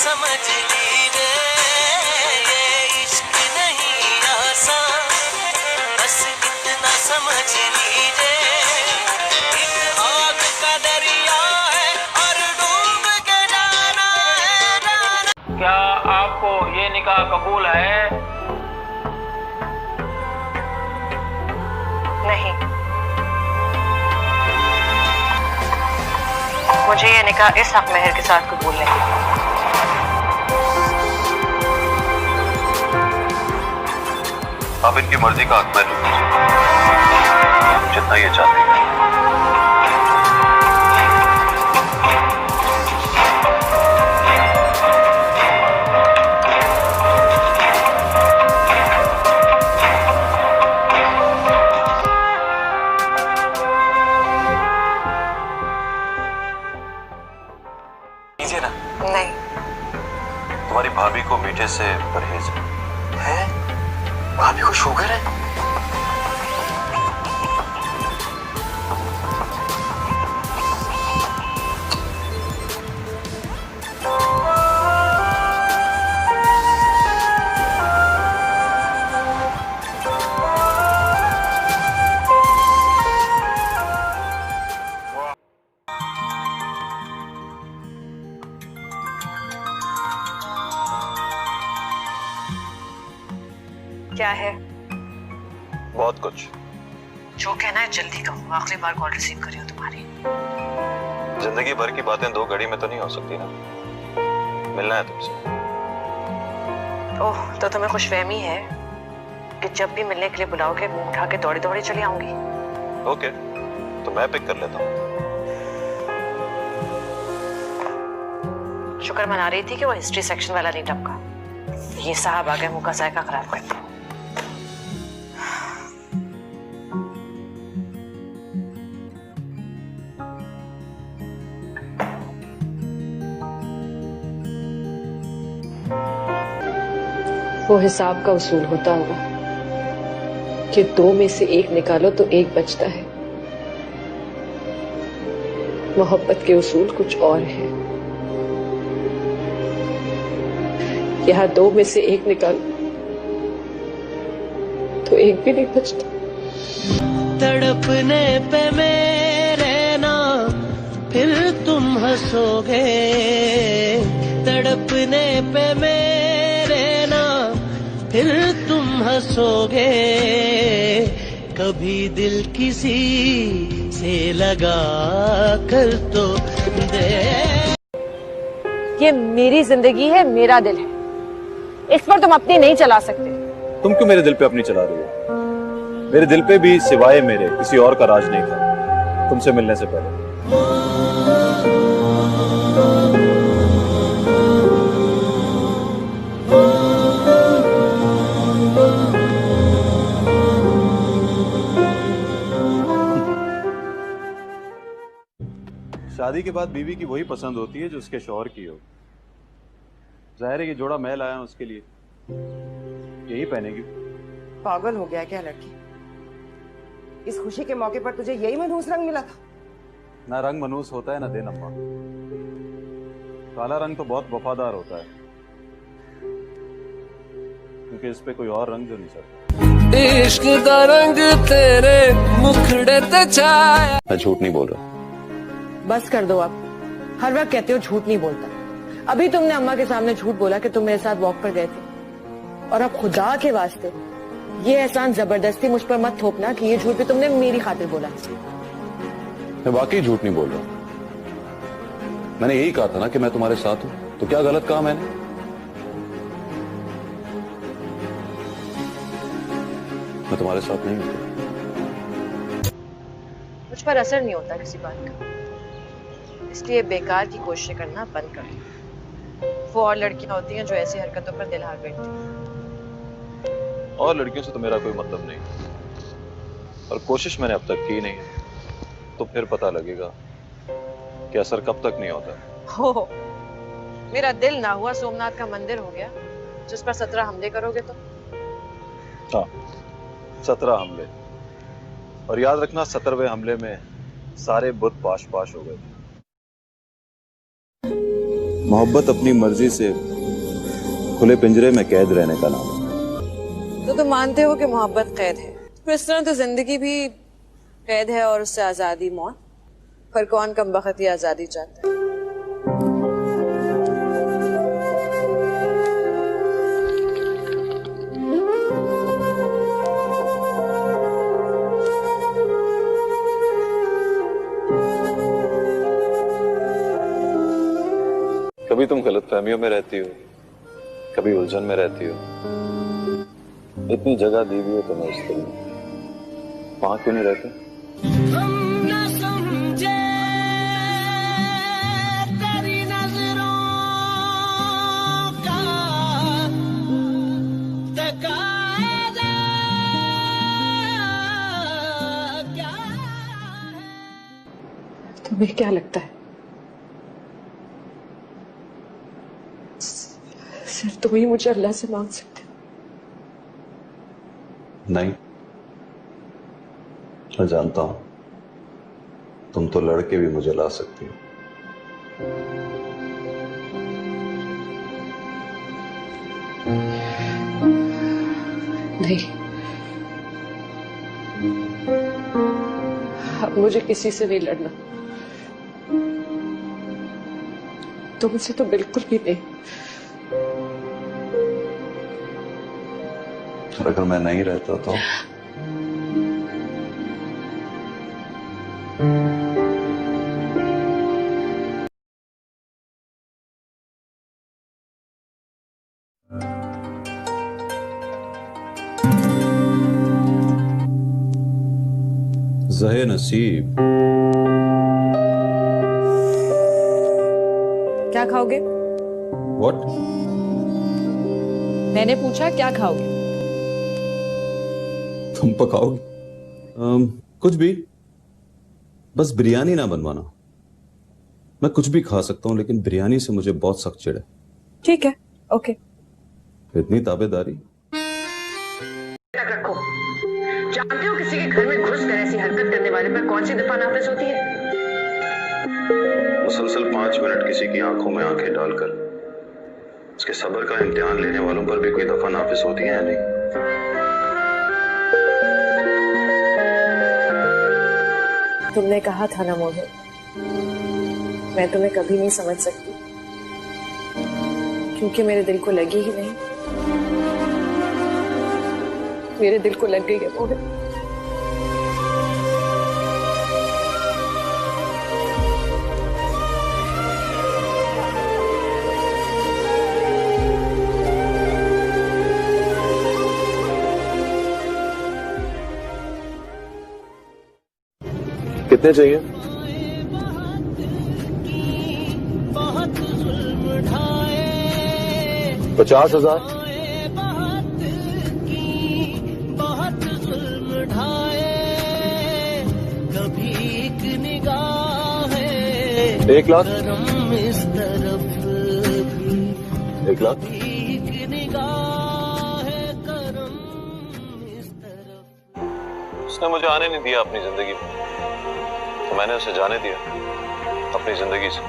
समझ लीजिए ये इश्क नहीं आसान, बस इतना समझ लीजिए एक आग का दरिया है और डूब के जाना है जाना। क्या आपको ये निकाह कबूल है? नहीं, मुझे ये निकाह इस हक महर के साथ कबूल नहीं। आप इनकी मर्जी का हक महसूस जितना ये चाहते हैं। लीजिए ना। नहीं, तुम्हारी भाभी को मीठे से परहेज है। भाभी को शुगर है? क्या है? बहुत कुछ। जो कहना है जल्दी कहो, आखिरी बार कॉल रिसीव कर रही हूँ तुम्हारी। जिंदगी भर की बातें 2 घड़ी में तो नहीं हो सकती ना। मिलना है तुमसे। ओह, तो तुम्हें खुशफहमी है कि जब भी मिलने के लिए बुलाओगे मुंह उठा के दौड़े दौड़े चली आऊंगी। ओके, तो मैं पिक कर लेता हूँ। शुक्र मना रही थी कि वो हिस्ट्री सेक्शन वाला नहीं टपका। ये साहब आ गए मुंह का जायका खराब करते। वो हिसाब का उसूल होता होगा कि 2 में से 1 निकालो तो 1 बचता है। मोहब्बत के उसूल कुछ और है। यहाँ 2 में से 1 निकालो तो 1 भी नहीं बचता। तड़पने पे मेरे ना फिर तुम हंसोगे, तड़पने पे मेरे ना फिर तुम हंसोगे, कभी दिल किसी से लगा कर तो दे। ये मेरी जिंदगी है, मेरा दिल है, इस पर तुम अपनी नहीं चला सकते। तुम क्यों मेरे दिल पे अपनी चला रही हो? मेरे दिल पे भी सिवाय मेरे किसी और का राज नहीं था तुमसे मिलने से पहले। शादी के बाद बीवी की वही पसंद होती है जो उसके शौहर की हो। जाहिर है ये जोड़ा मैं लाया हूं उसके लिए, यही पहनेगी। पागल हो गया क्या लड़की? इस खुशी के मौके पर तुझे यही मनहूस रंग मिला था? ना रंग मनहूस होता है ना दिन अम्मा। काला रंग तो बहुत वफादार होता है क्योंकि इस पे कोई और रंग जो नहीं चलता। इश्क दा रंग तेरे मुखड़े ते छाया। मैं झूठ नहीं बोल रहा। बस कर दो अब। हर वक्त कहते हो झूठ नहीं बोलता। अभी तुमने अम्मा के सामने झूठ बोला कि तुम मेरे साथ वॉक पर गए थे, और अब खुदा के वास्ते ये एहसान जबरदस्ती मुझ पर मत थोपना कि ये झूठ भी तुमने मेरी खातिर बोला। मैं वाकई झूठ नहीं बोल रहा। मैंने यही कहा था ना कि मैं तुम्हारे साथ हूं, तो क्या गलत कहा मैंने? मैं तुम्हारे साथ नहीं हूं। मुझ पर असर नहीं होता किसी बात का, इसलिए बेकार की कोशिश करना बंद कर दो। वो और लड़कियां होती हैं जो ऐसी हरकतों पर दिल हार बैठती हैं। और लड़कियों से तो मेरा कोई मतलब नहीं, और कोशिश मैंने अब तक की नहीं, तो फिर पता लगेगा कि असर कब तक नहीं होता। हो, मेरा दिल ना हुआ सोमनाथ का मंदिर हो गया जिस पर 17 हमले करोगे तो। हाँ, 17 हमले, और याद रखना 17वें हमले में सारे बुत पाश पाश हो गए थे। मोहब्बत अपनी मर्जी से खुले पिंजरे में कैद रहने का नाम है। तो तुम मानते हो कि मोहब्बत कैद है, तो इस तरह तो जिंदगी भी कैद है और उससे आजादी मौत। पर कौन कमबख्त ये आजादी चाहता है? कभी तुम गलतफहमियों में रहती हो, कभी उलझन में रहती हो। इतनी जगह दी हुई है तुम्हें इस दिल में, वहां क्यों नहीं रहते? तुम्हें क्या लगता है सिर्फ तुम ही मुझे अल्लाह से मांग सकते हो? नहीं, मैं जानता हूं तुम तो लड़के भी मुझे ला सकती हो। नहीं, अब मुझे किसी से नहीं लड़ना, तुमसे तो बिल्कुल भी नहीं। अगर मैं नहीं रहता तो? ज़हे नसीब। क्या खाओगे? What? मैंने पूछा क्या खाओगे? तुम पकाओगे? कुछ भी, बस बिरयानी ना बनवाना। मैं कुछ भी खा सकता हूँ, लेकिन बिरयानी से मुझे बहुत सख्त चिढ़ है। ठीक है, ओके। इतनी ताबेदारी? रखो, जानते हो किसी के घर में घुस कर ऐसी हरकत करने वाले पर कौन सी दफा नाफिज होती है? मुसलसल 5 मिनट किसी की आंखों में आंखें डालकर उसके सब्र का इम्तिहान लेने वालों पर भी कोई दफा नाफिज होती है या नहीं? तुमने कहा था ना मोहित, मैं तुम्हें कभी नहीं समझ सकती क्योंकि मेरे दिल को लगी ही नहीं। मेरे दिल को लग गई है मोहित। कितने चाहिए? बहुत जुल्म ढाए, 50,000? बहुत जुल्म ढाए, कभी एक निगाह है 1 लाख? करम इस तरफ भी, 1 लाख? एक निगाह है करम इस तरफ। उसने मुझे आने नहीं दिया अपनी जिंदगी में, तो मैंने उसे जाने दिया अपनी जिंदगी से।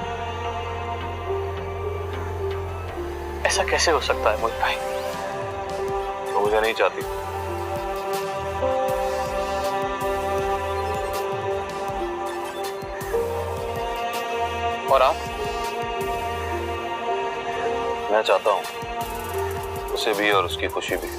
ऐसा कैसे हो सकता है मोहित भाई? तो मुझे नहीं चाहती। और आप? मैं चाहता हूं उसे भी और उसकी खुशी भी।